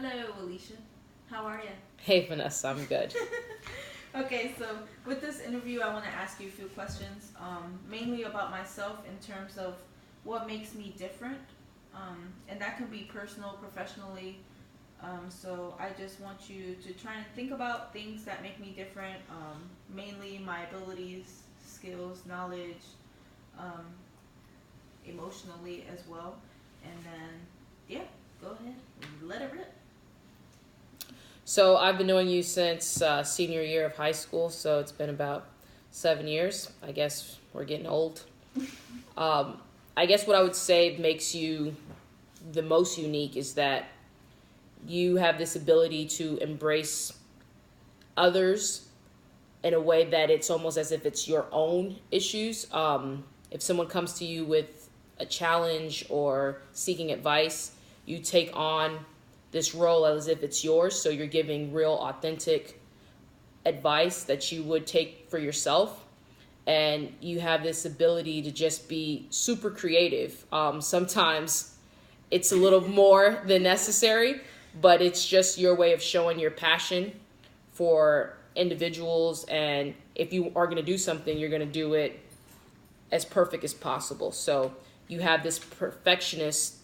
Hello, Alisha. How are you? Hey, Vanessa, I'm good. Okay, so with this interview, I want to ask you a few questions, mainly about myself in terms of what makes me different, and that can be personal, professionally. So I just want you to try and think about things that make me different, mainly my abilities, skills, knowledge, um, emotionally as well, and then yeah, go ahead, let it rip. So I've been knowing you since senior year of high school, so it's been about 7 years. I guess we're getting old. I guess what I would say makes you the most unique is that you have this ability to embrace others in a way that it's almost as if it's your own issues. If someone comes to you with a challenge or seeking advice, you take on this role as if it's yours. So you're giving real, authentic advice that you would take for yourself. And you have this ability to just be super creative. Sometimes it's a little more than necessary, but it's just your way of showing your passion for individuals. And if you are going to do something, you're going to do it as perfect as possible. So you have this perfectionist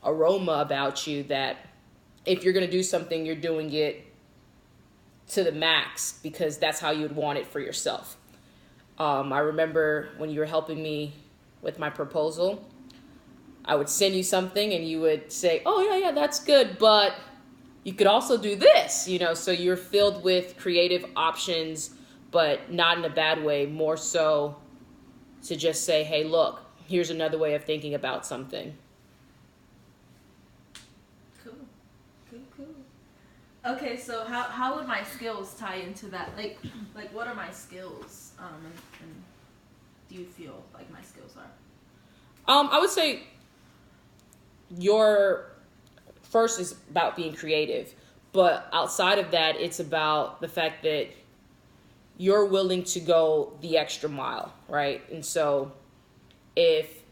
aroma about you that if you're going to do something, you're doing it to the max because that's how you would want it for yourself. I remember when you were helping me with my proposal, I would send you something and you would say, oh, yeah, that's good, but you could also do this, so you're filled with creative options, but not in a bad way, more so to just say, hey, look, here's another way of thinking about something. Cool. Okay, so how would my skills tie into that? Like what are my skills? And do you feel like my skills are? I would say your first is about being creative, but outside of that, it's about the fact that you're willing to go the extra mile, right? And so if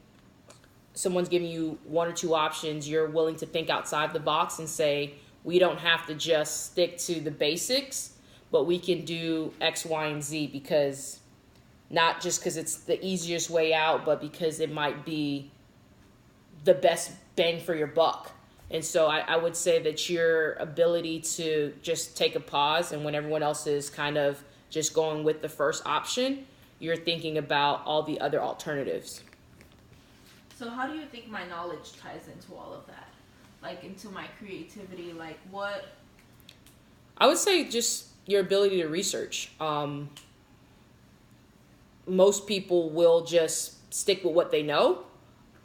someone's giving you one or two options, you're willing to think outside the box and say, we don't have to just stick to the basics, but we can do X, Y, and Z because not just because it's the easiest way out, but because it might be the best bang for your buck. And so I would say that your ability to just take a pause and when everyone else is kind of just going with the first option, you're thinking about all the other alternatives. So how do you think my knowledge ties into all of that? Like into my creativity, like what? I would say just your ability to research. Most people will just stick with what they know.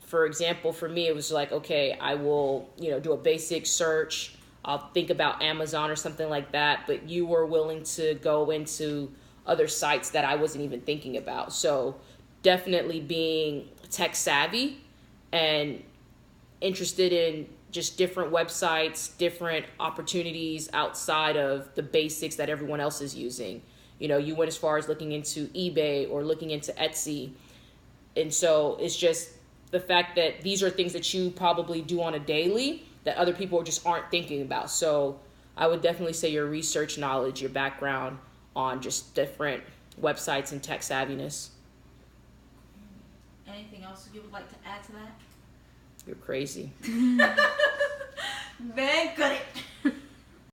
For example, for me, it was like, okay, I will, do a basic search. I'll think about Amazon or something like that. But you were willing to go into other sites that I wasn't even thinking about. So definitely being tech savvy and interested in just different websites, different opportunities outside of the basics that everyone else is using. You went as far as looking into eBay or looking into Etsy. And so it's just the fact that these are things that you probably do on a daily that other people just aren't thinking about. So I would definitely say your research knowledge, your background on just different websites and tech savviness. Anything else you would like to add to that? You're crazy. Very good.